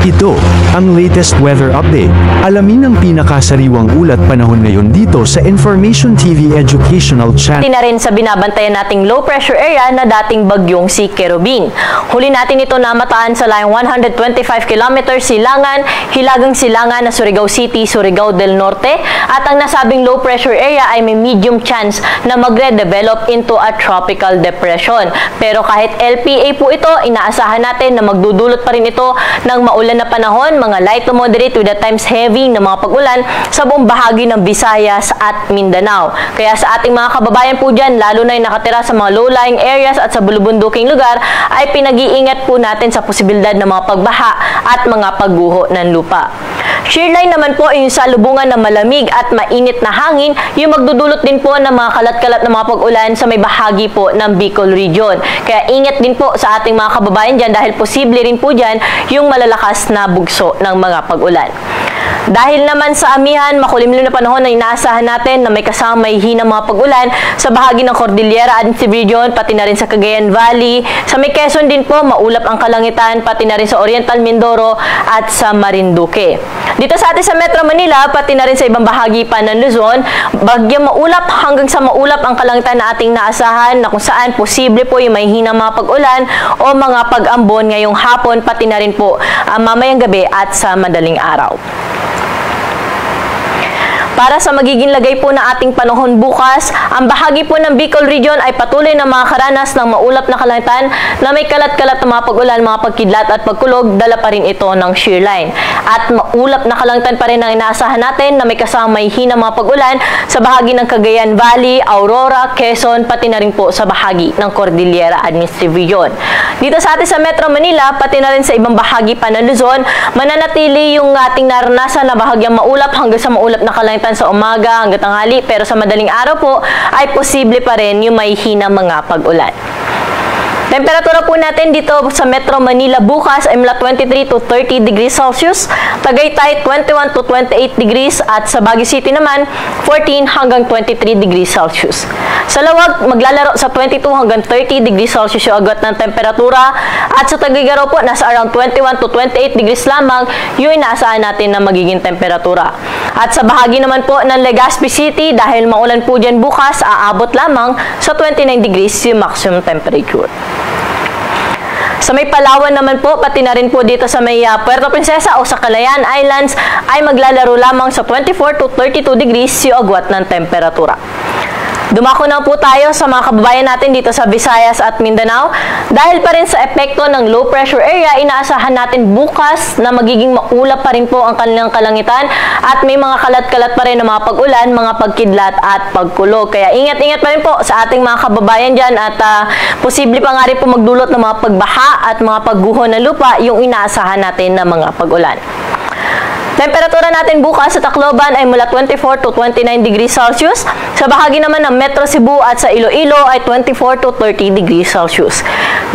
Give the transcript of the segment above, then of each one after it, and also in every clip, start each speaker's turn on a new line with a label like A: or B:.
A: Ito, ang latest weather update. Alamin ang pinakasariwang ulat panahon ngayon dito sa Information TV Educational Channel.
B: Na rin sa binabantayan nating low pressure area na dating bagyong si Kerubin. Huli natin ito namataan sa layong 125 km silangan, Hilagang Silangan na Surigao City, Surigao del Norte, at ang nasabing low pressure area ay may medium chance na magre-develop into a tropical depression. Pero kahit LPA po ito, inaasahan natin na magdudulot pa rin ito ng maulan na panahon, mga light to moderate with at times heavy na mga pag-ulan sa buong bahagi ng Visayas at Mindanao. Kaya sa ating mga kababayan po dyan, lalo na yung nakatira sa mga low-lying areas at sa bulubunduking lugar, ay pinag-iingat po natin sa posibilidad ng mga pagbaha at mga pagguho ng lupa. Shearline naman po yung salubungan na malamig at mainit na hangin, yung magdudulot din po ng mga kalat-kalat na mga pag-ulan sa may bahagi po ng Bicol region. Kaya ingat din po sa ating mga kababayan dyan dahil posible rin po dyan yung malalakas na bugso ng mga pag-ulan. Dahil naman sa amihan, makulimlim na panahon na inaasahan natin na may kasama may hinang mga pag-ulan sa bahagi ng Cordillera Adjacent Region, pati na rin sa Cagayan Valley. Sa may Quezon din po, maulap ang kalangitan, pati na rin sa Oriental Mindoro at sa Marinduque. Dito sa atin sa Metro Manila, pati na rin sa ibang bahagi pa ng Luzon, bagyang maulap hanggang sa maulap ang kalangitan na ating naasahan na kung saan posible po yung may hinang mga pag-ulan o mga pag-ambon ngayong hapon, pati na rin po mamayang gabi at sa madaling araw. Para sa magiging lagay po ng ating panahon bukas, ang bahagi po ng Bicol Region ay patuloy na mga karanas ng maulap na kalangitan na may kalat-kalat na mga pag-ulan, mga pagkidlat at pagkulog, dala pa rin ito ng shearline. At maulap na kalangitan pa rin ang inaasahan natin na may kasama may hinang mga pag-ulan sa bahagi ng Cagayan Valley, Aurora, Quezon, pati na rin po sa bahagi ng Cordillera Administrative Region. Dito sa atin sa Metro Manila, pati na rin sa ibang bahagi pa ng Luzon, mananatili yung ating naranasan na bahagyang maulap hanggang sa maulap na kalangitan sa umaga hanggang tanghali, pero sa madaling araw po ay posible pa rin yung may hinang mga pag-ulan. Temperatura po natin dito sa Metro Manila bukas ay mula 23 to 30 degrees Celsius, Tagaytay 21 to 28 degrees at sa Baguio City naman 14 hanggang 23 degrees Celsius. Sa Lawag, maglalaro sa 22 hanggang 30 degrees Celsius yung agad ng temperatura at sa Tuguegarao po nasa around 21 to 28 degrees lamang yung inaasahan natin na magiging temperatura. At sa bahagi naman po ng Legazpi City, dahil maulan po dyan bukas, aabot lamang sa 29 degrees yung maximum temperature. Sa may Palawan naman po, pati na rin po dito sa may Puerto Princesa o sa Calayan Islands ay maglalaro lamang sa 24 to 32 degrees yung agwat ng temperatura. Dumako na po tayo sa mga kababayan natin dito sa Visayas at Mindanao. Dahil pa rin sa epekto ng low pressure area, inaasahan natin bukas na magiging maulap pa rin po ang kanilang kalangitan at may mga kalat-kalat pa rin na mga pag-ulan, mga pagkidlat at pagkulog. Kaya ingat-ingat pa rin po sa ating mga kababayan dyan at posible pa nga rin po magdulot ng mga pagbaha at mga pagguho ng lupa yung inaasahan natin na mga pag-ulan. Temperatura natin bukas sa Tacloban ay mula 24 to 29 degrees Celsius. Sa bahagi naman ng Metro Cebu at sa Iloilo ay 24 to 30 degrees Celsius.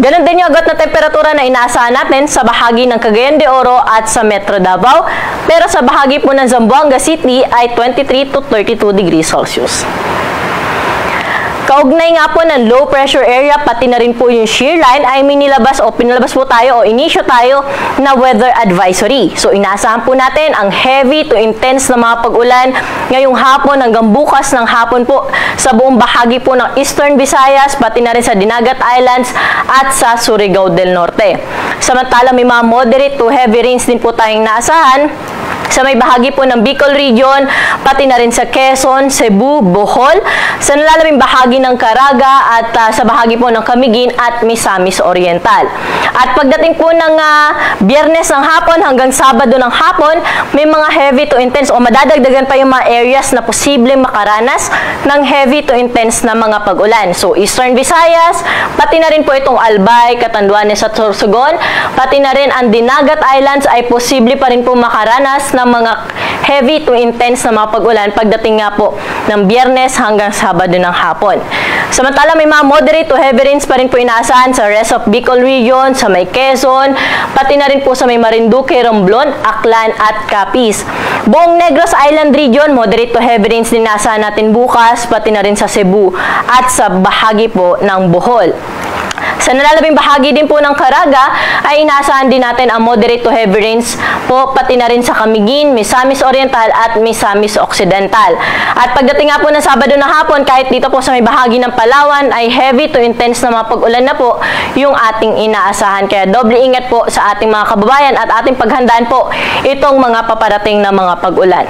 B: Ganon din yung agad na temperatura na inaasahan natin sa bahagi ng Cagayan de Oro at sa Metro Davao. Pero sa bahagi po ng Zamboanga City ay 23 to 32 degrees Celsius. Kaugnay nga po ng low pressure area, pati na rin po yung shear line, ay minilabas o pinalabas po tayo o inisyo tayo na weather advisory. So inaasahan po natin ang heavy to intense na mga pag-ulan ngayong hapon hanggang bukas ng hapon po sa buong bahagi po ng Eastern Visayas, pati na rin sa Dinagat Islands at sa Surigao del Norte. Samantala may mga moderate to heavy rains din po tayong naasahan sa may bahagi po ng Bicol Region, pati na rin sa Quezon, Cebu, Bohol, sa nalalabing bahagi ng Caraga at sa bahagi po ng Camiguin at Misamis Oriental. At pagdating po ng Biyernes ng hapon hanggang Sabado ng hapon, may mga heavy to intense o madadagdagan pa yung mga areas na posibleng makaranas ng heavy to intense na mga pag-ulan. So Eastern Visayas, pati na rin po itong Albay, Catanduanes at Sorsogon, pati na rin ang Dinagat Islands ay posible pa rin po makaranas ng mga heavy to intense na mga pag-ulan pagdating nga po ng Biyernes hanggang Sabado ng hapon. Samantala may mga moderate to heavy rains pa rin po inaasahan sa rest of Bicol Region, sa may Quezon, pati na rin po sa may Marinduque, Romblon, Aklan at Capiz. Buong Negros Island Region, moderate to heavy rains din inaasahan natin bukas, pati na rin sa Cebu at sa bahagi po ng Bohol. Sa nalalabing bahagi din po ng Caraga ay inaasahan din natin ang moderate to heavy rains po pati na rin sa Camiguin, Misamis Oriental at Misamis Occidental. At pagdating nga po ng Sabado na hapon, kahit dito po sa may bahagi ng Palawan ay heavy to intense na mga pag-ulan na po yung ating inaasahan. Kaya doble ingat po sa ating mga kababayan at ating paghandaan po itong mga paparating na mga pag-ulan.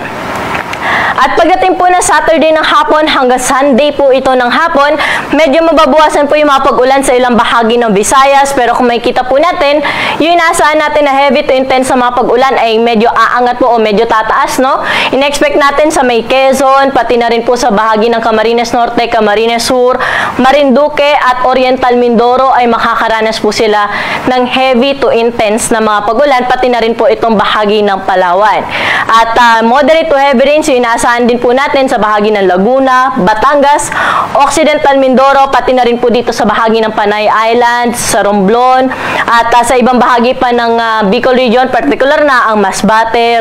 B: At pagdating po ng Saturday ng hapon hanggang Sunday po ito ng hapon, medyo mababawasan po yung mga pag-ulan sa ilang bahagi ng Visayas. Pero kung makikita po natin, yung inaasahan natin na heavy to intense na mga pag-ulan ay medyo aangat po o medyo tataas, no? In-expect natin sa may Quezon, pati na rin po sa bahagi ng Camarines Norte, Camarines Sur, Marinduque at Oriental Mindoro ay makakaranas po sila ng heavy to intense na mga pag-ulan, pati na rin po itong bahagi ng Palawan. At moderate to heavy rains, yung inaasahan din po natin sa bahagi ng Laguna, Batangas, Occidental Mindoro, pati na rin po dito sa bahagi ng Panay Islands, sa Romblon, at sa ibang bahagi pa ng Bicol Region, particular na ang Masbate,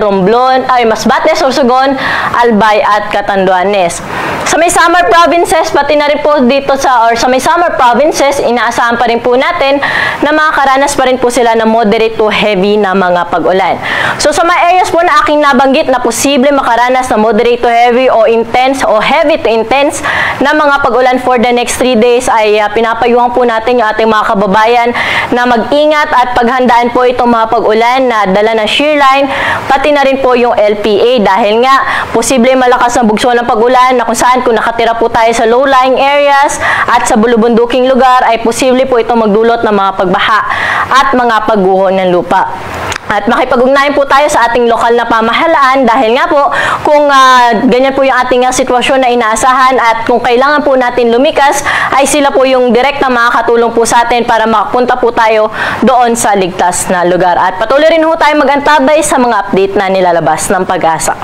B: Masbate, Sorsogon, Albay at Catanduanes. Sa may summer provinces, pati na rin po dito sa may summer provinces, inaasahan pa rin po natin na makakaranas pa rin po sila ng moderate to heavy na mga pag-ulan. So sa mga areas po na aking nabanggit na posible makaranas ng moderate to heavy o intense o heavy to intense na mga pag-ulan for the next 3 days ay pinapayuhan po natin yung ating mga kababayan na mag-ingat at paghandaan po itong mga pag-ulan na dala ng shear line, pati na rin po yung LPA dahil nga posible malakas ang bugso ng pag-ulan na kung saan kung nakatira po tayo sa low-lying areas at sa bulubunduking lugar ay posible po itong magdulot ng mga pagbaha at mga pagguho ng lupa. At makipag-ugnayan po tayo sa ating lokal na pamahalaan dahil nga po kung ganyan po yung ating sitwasyon na inaasahan at kung kailangan po natin lumikas ay sila po yung direkta makakatulong po sa atin para makapunta po tayo doon sa ligtas na lugar. At patuloy rin po tayo mag-antabay sa mga update na nilalabas ng Pag-asa.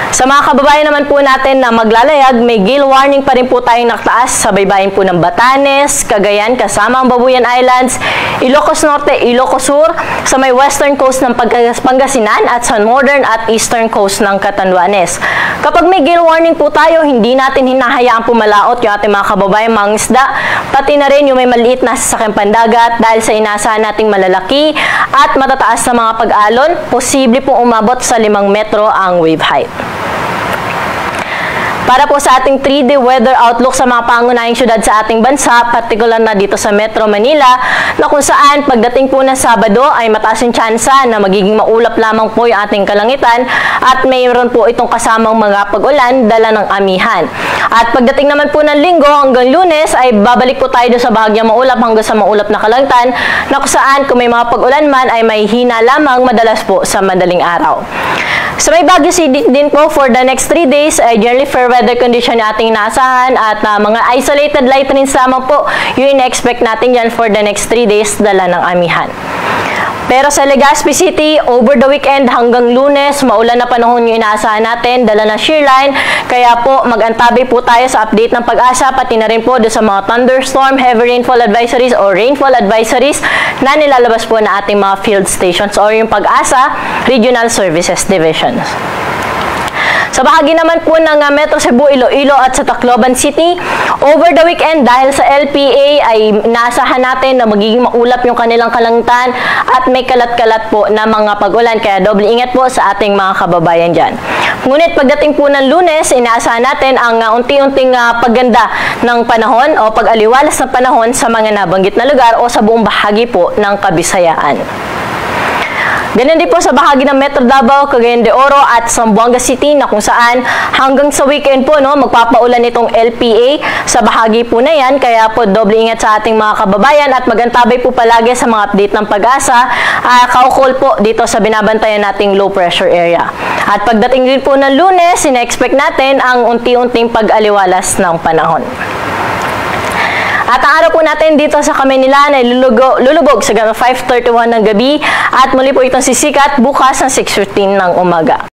B: Sa mga kababayan naman po natin na maglalayag, may gale warning pa rin po tayong nakataas sa baybayin po ng Batanes, Cagayan, kasama ang Babuyan Islands, Ilocos Norte, Ilocos Sur, sa may western coast ng Pangasinan at sa northern at eastern coast ng Catanduanes. Kapag may gale warning po tayo, hindi natin hinahayaang pumalaot yung ating mga kababayan mga isda, pati na rin yung may maliit na sasakyang pandagat dahil sa inaasahan nating malalaki at matataas na mga pag-alon, posible pong umabot sa 5 metro ang wave height. Para po sa ating 3-day weather outlook sa mga pangunahing syudad sa ating bansa, partikular na dito sa Metro Manila, na kung saan pagdating po ng Sabado ay mataas yung tsansa na magiging maulap lamang po yung ating kalangitan at mayroon po itong kasamang mga pag-ulan dala ng amihan. At pagdating naman po ng Linggo hanggang Lunes ay babalik po tayo sa bahagyang maulap hanggang sa maulap na kalangitan na kung saan kung may mga pag-ulan man ay may hina lamang madalas po sa madaling araw. Sa may Baguio City din po for the next 3 days ay generally fair weather condition na ating inaasahan at mga isolated light rains lamang po yung in-expect natin yan for the next 3 days dala ng amihan. Pero sa Legazpi City, over the weekend hanggang Lunes, maulan na panahon yung inaasahan natin, dala ng shear line. Kaya po, mag-antabay po tayo sa update ng Pag-asa, pati na rin po doon sa mga thunderstorm, heavy rainfall advisories or rainfall advisories na nilalabas po na ating mga field stations or yung Pag-asa Regional Services Divisions. Sa bahagi naman po ng Metro Cebu, Iloilo at sa Tacloban City, over the weekend dahil sa LPA ay naasahan natin na magiging maulap yung kanilang kalangitan at may kalat-kalat po na mga pag-ulan. Kaya doble ingat po sa ating mga kababayan dyan. Ngunit pagdating po ng Lunes, inaasahan natin ang unti-unting pagganda ng panahon o pag-aliwalas ng panahon sa mga nabanggit na lugar o sa buong bahagi po ng Kabisayaan. Ganyan din po sa bahagi ng Metro Davao, Cagayan de Oro at Zamboanga City na kung saan hanggang sa weekend po magpapaulan itong LPA sa bahagi po na yan. Kaya po doble ingat sa ating mga kababayan at magantabay po palagi sa mga update ng Pag-asa. Kaukol po dito sa binabantayan nating low pressure area. At pagdating din po ng Lunes, ina-expect natin ang unti-unting pag-aliwalas ng panahon. At ang araw po natin dito sa Kamaynilan ay lulubog sa 5:31 ng gabi at muli po itong sisikat bukas ng 6:15 ng umaga.